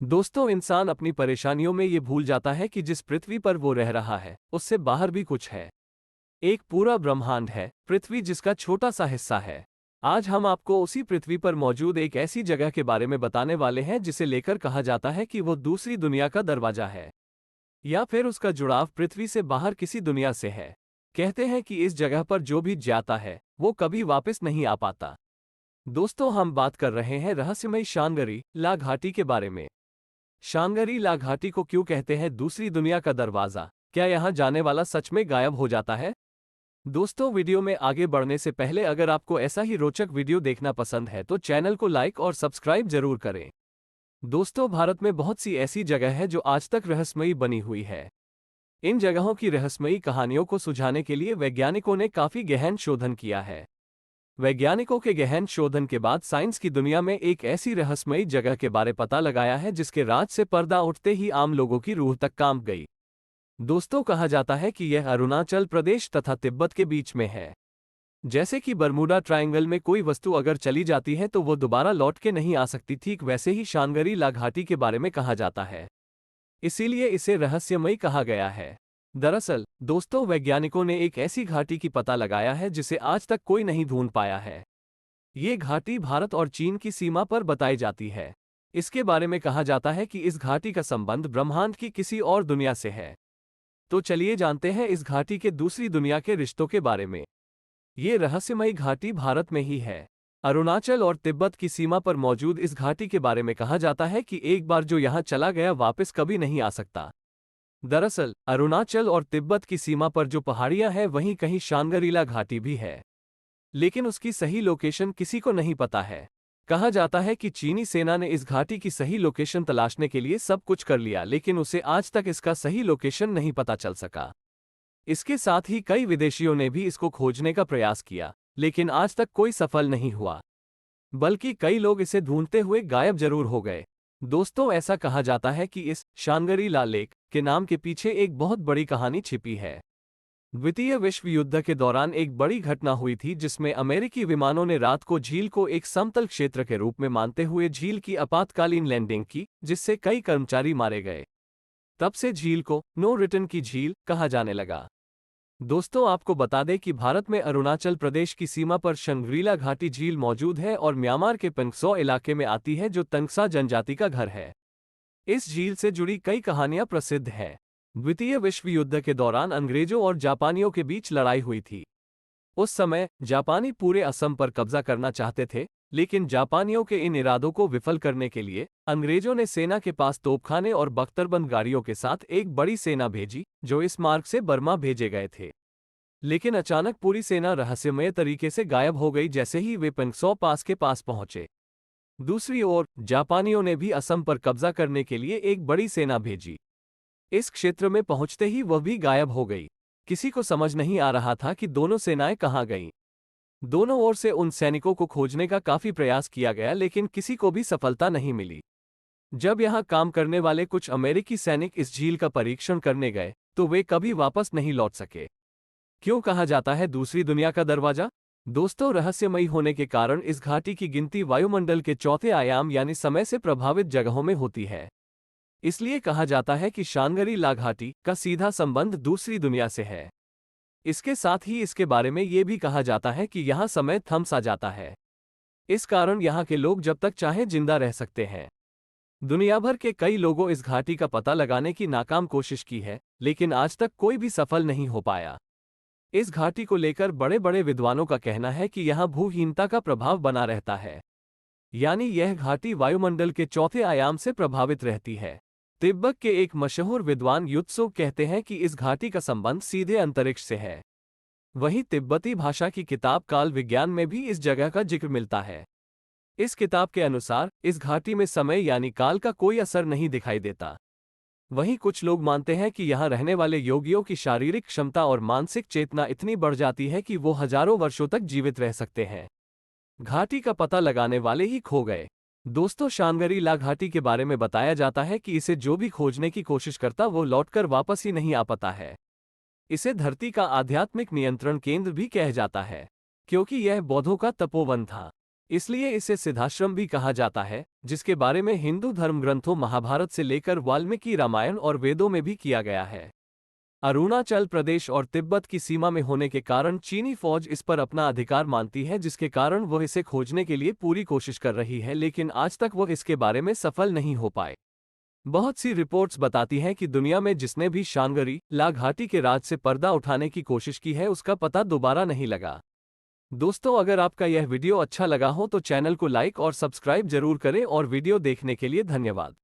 दोस्तों, इंसान अपनी परेशानियों में ये भूल जाता है कि जिस पृथ्वी पर वो रह रहा है उससे बाहर भी कुछ है। एक पूरा ब्रह्मांड है, पृथ्वी जिसका छोटा सा हिस्सा है। आज हम आपको उसी पृथ्वी पर मौजूद एक ऐसी जगह के बारे में बताने वाले हैं जिसे लेकर कहा जाता है कि वो दूसरी दुनिया का दरवाजा है, या फिर उसका जुड़ाव पृथ्वी से बाहर किसी दुनिया से है। कहते हैं कि इस जगह पर जो भी जाता है वो कभी वापस नहीं आ पाता। दोस्तों, हम बात कर रहे हैं रहस्यमयी शांगरी ला घाटी के बारे में। शांगरी ला घाटी को क्यों कहते हैं दूसरी दुनिया का दरवाजा? क्या यहाँ जाने वाला सच में गायब हो जाता है? दोस्तों, वीडियो में आगे बढ़ने से पहले अगर आपको ऐसा ही रोचक वीडियो देखना पसंद है तो चैनल को लाइक और सब्सक्राइब जरूर करें। दोस्तों, भारत में बहुत सी ऐसी जगह है जो आज तक रहस्यमयी बनी हुई है। इन जगहों की रहस्यमयी कहानियों को सुलझाने के लिए वैज्ञानिकों ने काफी गहन शोधन किया है। वैज्ञानिकों के गहन शोधन के बाद साइंस की दुनिया में एक ऐसी रहस्यमयी जगह के बारे पता लगाया है जिसके राज से पर्दा उठते ही आम लोगों की रूह तक कांप गई। दोस्तों, कहा जाता है कि यह अरुणाचल प्रदेश तथा तिब्बत के बीच में है। जैसे कि बरमूडा ट्रायंगल में कोई वस्तु अगर चली जाती है तो वो दोबारा लौट के नहीं आ सकती, ठीक वैसे ही शांगरी ला घाटी के बारे में कहा जाता है। इसीलिए इसे रहस्यमयी कहा गया है। दरअसल दोस्तों, वैज्ञानिकों ने एक ऐसी घाटी की पता लगाया है जिसे आज तक कोई नहीं ढूंढ पाया है। ये घाटी भारत और चीन की सीमा पर बताई जाती है। इसके बारे में कहा जाता है कि इस घाटी का संबंध ब्रह्मांड की किसी और दुनिया से है। तो चलिए जानते हैं इस घाटी के दूसरी दुनिया के रिश्तों के बारे में। ये रहस्यमयी घाटी भारत में ही है। अरुणाचल और तिब्बत की सीमा पर मौजूद इस घाटी के बारे में कहा जाता है कि एक बार जो यहाँ चला गया वापस कभी नहीं आ सकता। दरअसल अरुणाचल और तिब्बत की सीमा पर जो पहाड़ियां हैं वहीं कहीं शांगरीला घाटी भी है, लेकिन उसकी सही लोकेशन किसी को नहीं पता है। कहा जाता है कि चीनी सेना ने इस घाटी की सही लोकेशन तलाशने के लिए सब कुछ कर लिया, लेकिन उसे आज तक इसका सही लोकेशन नहीं पता चल सका। इसके साथ ही कई विदेशियों ने भी इसको खोजने का प्रयास किया, लेकिन आज तक कोई सफल नहीं हुआ, बल्कि कई लोग इसे ढूंढते हुए गायब जरूर हो गए। दोस्तों, ऐसा कहा जाता है कि इस शांगरी ला लेक के नाम के पीछे एक बहुत बड़ी कहानी छिपी है। द्वितीय विश्व युद्ध के दौरान एक बड़ी घटना हुई थी जिसमें अमेरिकी विमानों ने रात को झील को एक समतल क्षेत्र के रूप में मानते हुए झील की आपातकालीन लैंडिंग की, जिससे कई कर्मचारी मारे गए। तब से झील को नो रिटर्न की झील कहा जाने लगा। दोस्तों, आपको बता दें कि भारत में अरुणाचल प्रदेश की सीमा पर शंग्रीला घाटी झील मौजूद है और म्यांमार के पंगसौ इलाके में आती है जो तंगसा जनजाति का घर है। इस झील से जुड़ी कई कहानियां प्रसिद्ध हैं। द्वितीय विश्व युद्ध के दौरान अंग्रेजों और जापानियों के बीच लड़ाई हुई थी। उस समय जापानी पूरे असम पर कब्जा करना चाहते थे, लेकिन जापानियों के इन इरादों को विफल करने के लिए अंग्रेजों ने सेना के पास तोपखाने और बख्तरबंद गाड़ियों के साथ एक बड़ी सेना भेजी जो इस मार्ग से बर्मा भेजे गए थे। लेकिन अचानक पूरी सेना रहस्यमय तरीके से गायब हो गई जैसे ही वे पंगसौ पास के पास पहुंचे। दूसरी ओर जापानियों ने भी असम पर कब्जा करने के लिए एक बड़ी सेना भेजी। इस क्षेत्र में पहुंचते ही वह भी गायब हो गई। किसी को समझ नहीं आ रहा था कि दोनों सेनाएं कहां गईं। दोनों ओर से उन सैनिकों को खोजने का काफी प्रयास किया गया, लेकिन किसी को भी सफलता नहीं मिली। जब यहां काम करने वाले कुछ अमेरिकी सैनिक इस झील का परीक्षण करने गए तो वे कभी वापस नहीं लौट सके। क्यों कहा जाता है दूसरी दुनिया का दरवाजा? दोस्तों, रहस्यमयी होने के कारण इस घाटी की गिनती वायुमंडल के चौथे आयाम यानी समय से प्रभावित जगहों में होती है। इसलिए कहा जाता है कि शांगरी ला घाटी का सीधा संबंध दूसरी दुनिया से है। इसके साथ ही इसके बारे में ये भी कहा जाता है कि यहाँ समय थम सा जाता है। इस कारण यहाँ के लोग जब तक चाहे जिंदा रह सकते हैं। दुनिया भर के कई लोगों इस घाटी का पता लगाने की नाकाम कोशिश की है, लेकिन आज तक कोई भी सफल नहीं हो पाया। इस घाटी को लेकर बड़े बड़े विद्वानों का कहना है कि यहाँ भूहीनता का प्रभाव बना रहता है, यानी यह घाटी वायुमंडल के चौथे आयाम से प्रभावित रहती है। तिब्बत के एक मशहूर विद्वान युत्सो कहते हैं कि इस घाटी का संबंध सीधे अंतरिक्ष से है। वहीं तिब्बती भाषा की किताब काल विज्ञान में भी इस जगह का जिक्र मिलता है। इस किताब के अनुसार इस घाटी में समय यानी काल का कोई असर नहीं दिखाई देता। वहीं कुछ लोग मानते हैं कि यहाँ रहने वाले योगियों की शारीरिक क्षमता और मानसिक चेतना इतनी बढ़ जाती है कि वो हजारों वर्षों तक जीवित रह सकते हैं। घाटी का पता लगाने वाले ही खो गए। दोस्तों, शांगरी ला घाटी के बारे में बताया जाता है कि इसे जो भी खोजने की कोशिश करता वो लौटकर वापस ही नहीं आ पाता है। इसे धरती का आध्यात्मिक नियंत्रण केंद्र भी कहा जाता है, क्योंकि यह बौद्धों का तपोवन था। इसलिए इसे सिद्धाश्रम भी कहा जाता है, जिसके बारे में हिंदू धर्म ग्रंथों महाभारत से लेकर वाल्मीकि रामायण और वेदों में भी किया गया है। अरुणाचल प्रदेश और तिब्बत की सीमा में होने के कारण चीनी फौज इस पर अपना अधिकार मानती है, जिसके कारण वह इसे खोजने के लिए पूरी कोशिश कर रही है, लेकिन आज तक वह इसके बारे में सफल नहीं हो पाए। बहुत सी रिपोर्ट्स बताती हैं कि दुनिया में जिसने भी शांगरी ला घाटी के राज से पर्दा उठाने की कोशिश की है, उसका पता दोबारा नहीं लगा। दोस्तों, अगर आपका यह वीडियो अच्छा लगा हो तो चैनल को लाइक और सब्सक्राइब जरूर करें और वीडियो देखने के लिए धन्यवाद।